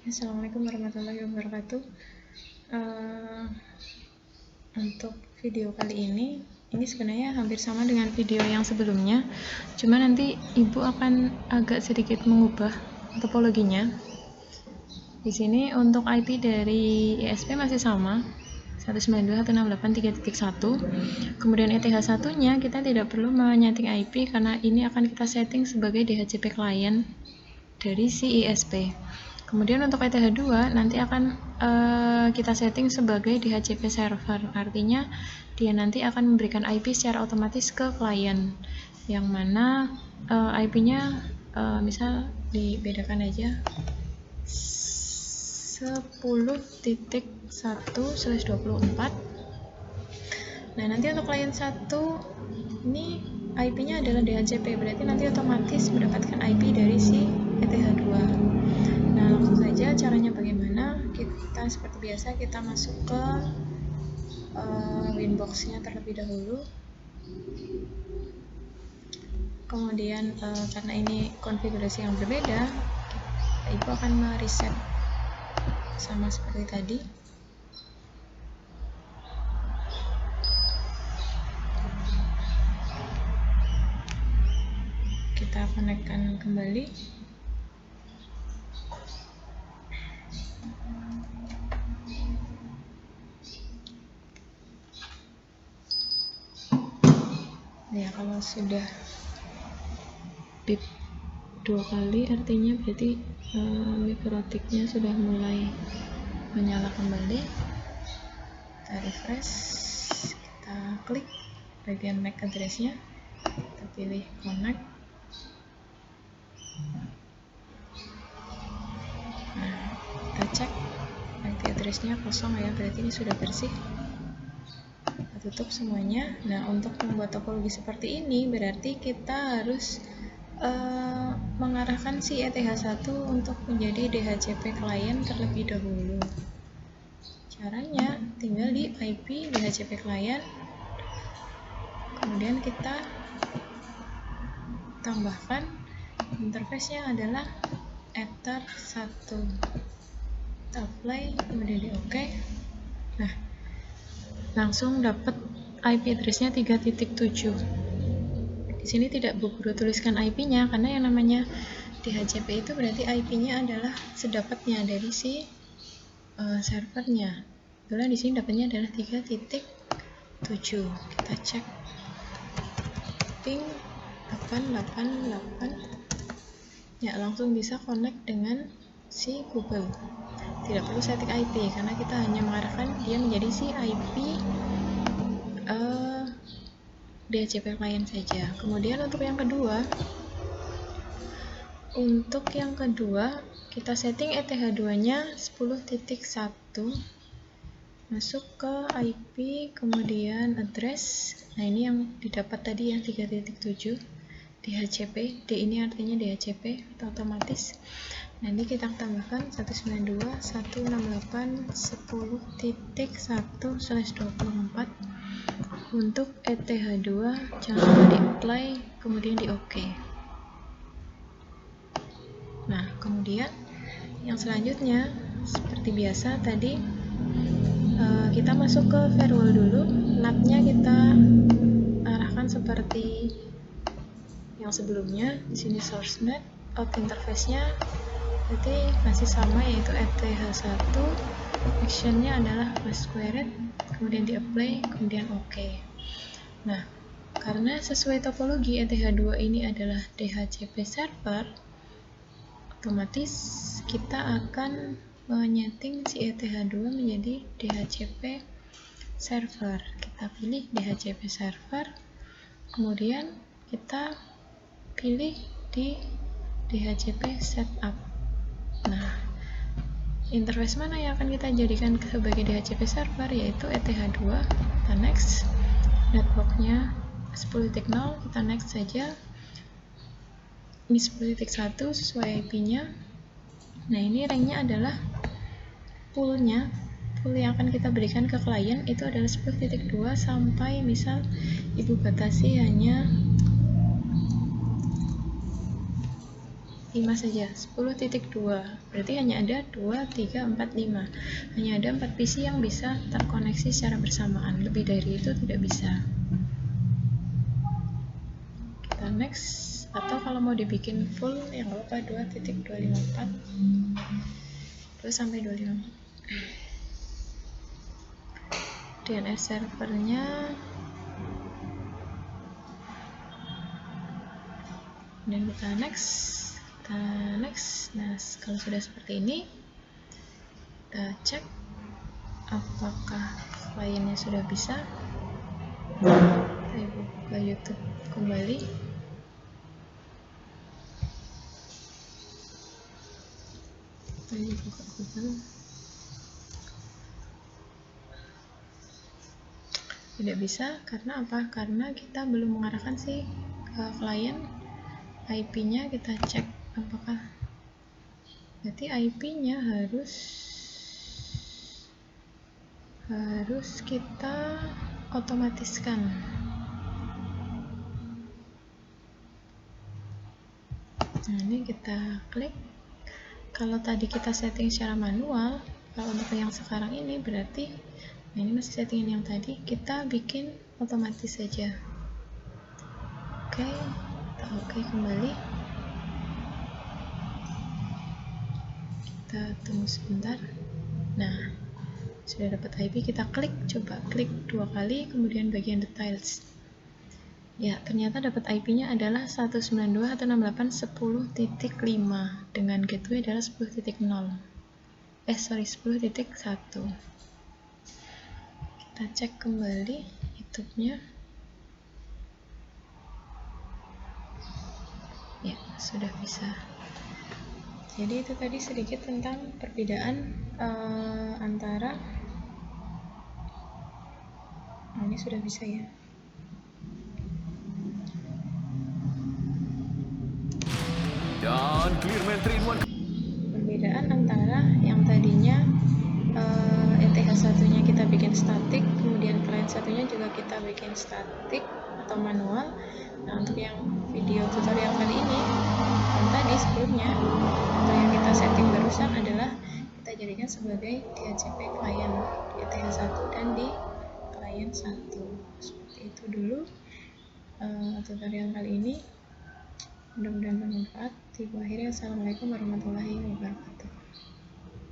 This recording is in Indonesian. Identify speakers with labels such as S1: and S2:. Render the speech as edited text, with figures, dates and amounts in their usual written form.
S1: Assalamualaikum warahmatullahi wabarakatuh. Untuk video kali ini sebenarnya hampir sama dengan video yang sebelumnya, cuma nanti ibu akan agak sedikit mengubah topologinya. Di sini untuk IP dari ISP masih sama 192.168.3.1. Kemudian ETH1 nya kita tidak perlu menyeting IP karena ini akan kita setting sebagai DHCP client dari si ISP. Kemudian untuk ETH2 nanti akan kita setting sebagai DHCP server, artinya dia nanti akan memberikan IP secara otomatis ke klien, yang mana IP-nya misal dibedakan aja 10.1/24. Nah, nanti untuk klien 1 ini IP-nya adalah DHCP, berarti nanti otomatis mendapatkan IP dari si ETH2. Nah, langsung saja caranya bagaimana. Kita seperti biasa kita masuk ke Winbox-nya terlebih dahulu. Kemudian karena ini konfigurasi yang berbeda, ibu akan mereset sama seperti tadi. Kita konekkan kembali. Ya, kalau sudah pip 2 kali artinya berarti mikrotiknya sudah mulai menyala kembali. Kita refresh, kita klik bagian MAC address-nya, kita pilih connect. Nah, kita cek IP address-nya kosong ya, berarti ini sudah bersih. Kita tutup semuanya. Nah, untuk membuat topologi seperti ini berarti kita harus mengarahkan si ETH1 untuk menjadi DHCP client terlebih dahulu. Caranya tinggal di IP DHCP client, kemudian kita tambahkan interface-nya adalah Ether1. Kita apply, kemudian di OK. Nah, langsung dapat IP address-nya 3.7. Di sini tidak perlu tuliskan IP-nya karena yang namanya DHCP itu berarti IP-nya adalah sedapatnya dari si servernya. Kebetulan di sini dapatnya adalah 3.7. Kita cek ping 888. Ya, langsung bisa connect dengan si Google. Tidak perlu setting IP karena kita hanya mengarahkan dia menjadi si IP DHCP client saja. Kemudian untuk yang kedua, kita setting ETH2-nya 10.1, masuk ke IP, kemudian address. Nah, ini yang didapat tadi yang 3.7 DHCP. D ini artinya DHCP otomatis. Nah, ini kita tambahkan 192.168.10.1/24 untuk ETH2. Jangan lupa di apply, kemudian di OK. Nah, kemudian yang selanjutnya seperti biasa tadi kita masuk ke firewall dulu. NAT-nya kita arahkan seperti yang sebelumnya. Di sini source NAT, out interface-nya berarti masih sama, yaitu ETH1. Action-nya adalah squared, kemudian di apply, kemudian OK. Nah, karena sesuai topologi ETH2 ini adalah DHCP server, otomatis kita akan menyeting si ETH2 menjadi DHCP server. Kita pilih DHCP server, kemudian kita pilih di DHCP setup. Nah, interface mana yang akan kita jadikan sebagai DHCP server, yaitu ETH2. Kita next. Network-nya 10.0, kita next saja. Ini 10.1 sesuai IP-nya. Nah, ini rank-nya adalah pool yang akan kita berikan ke klien itu adalah 10.2 sampai misal ibu batasi hanya saja, 10.2. Berarti hanya ada 2, 3, 4, 5. Hanya ada 4 PC yang bisa terkoneksi secara bersamaan. Lebih dari itu tidak bisa. Kita next. Atau kalau mau dibikin full, yang apa 2.254 terus sampai 25. DNS servernya, dan kita next. Nah, kalau sudah seperti ini, kita cek apakah kliennya sudah bisa. Saya buka YouTube kembali. Saya buka Google. Tidak bisa, karena apa? Karena kita belum mengarahkan ke klien. IP-nya kita cek apakah, berarti IP-nya harus kita otomatiskan. Nah, ini kita klik. Kalau tadi kita setting secara manual, kalau untuk yang sekarang ini berarti, nah ini masih settingan yang tadi, kita bikin otomatis saja. Oke, kita oke kembali. Kita tunggu sebentar. Nah, sudah dapat IP, kita coba klik 2 kali, kemudian bagian details. Ya, ternyata dapat IP-nya adalah 192.168.10.5 dengan gateway adalah 10.0. 10.1. Kita cek kembali YouTube-nya. Ya, sudah bisa. Jadi itu tadi sedikit tentang perbedaan antara, ini sudah bisa ya.
S2: Dan Clearman 3-in-1.
S1: Perbedaan antara yang tadinya ETH satunya kita bikin statik, kemudian client satunya juga kita bikin statik atau manual. Nah, untuk yang video tutorial kali ini, yang tadi sebelumnya atau yang kita setting barusan adalah kita jadikan sebagai DHCP client ETH1 dan di client 1. Seperti itu dulu tutorial kali ini. Mudah-mudahan bermanfaat. Assalamualaikum warahmatullahi wabarakatuh.